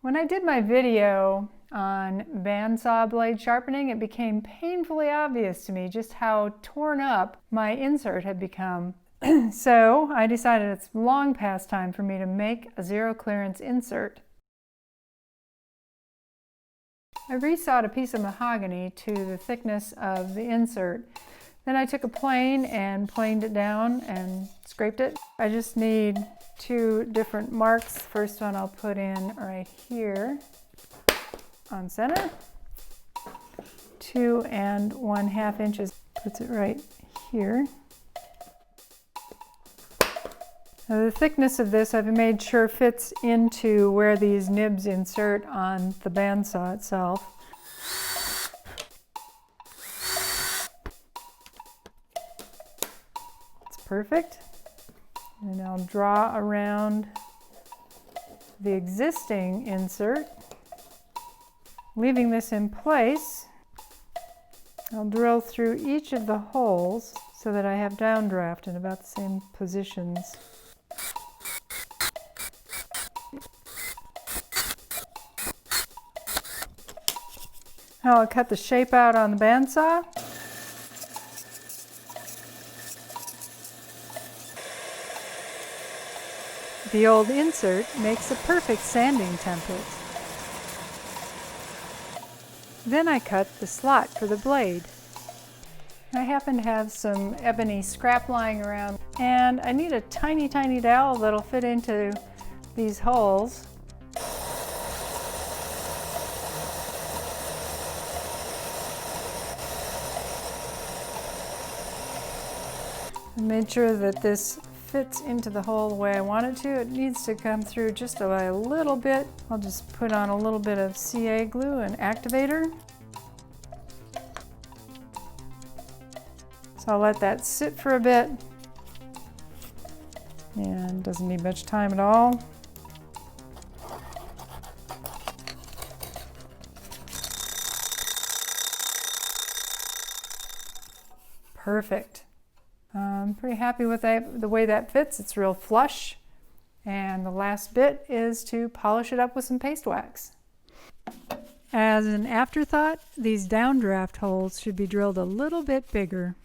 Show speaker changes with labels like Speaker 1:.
Speaker 1: When I did my video on bandsaw blade sharpening, it became painfully obvious to me just how torn up my insert had become. So I decided it's long past time for me to make a zero clearance insert. I resawed a piece of mahogany to the thickness of the insert. Then I took a plane and planed it down and scraped it. I just need 2 different marks. First one I'll put in right here on center. 2 1/2 inches, puts it right here. Now the thickness of this I've made sure fits into where these nibs insert on the bandsaw itself. It's perfect. And I'll draw around the existing insert. Leaving this in place, I'll drill through each of the holes so that I have downdraft in about the same positions. Now I'll cut the shape out on the bandsaw. The old insert makes a perfect sanding template. Then I cut the slot for the blade. I happen to have some ebony scrap lying around, and I need a tiny dowel that'll fit into these holes. I made sure that this fits into the hole the way I want it to. It needs to come through just a little bit. I'll just put on a little bit of CA glue and activator. So I'll let that sit for a bit. And doesn't need much time at all. Perfect. I'm pretty happy with the way that fits. It's real flush. And the last bit is to polish it up with some paste wax. As an afterthought, these downdraft holes should be drilled a little bit bigger.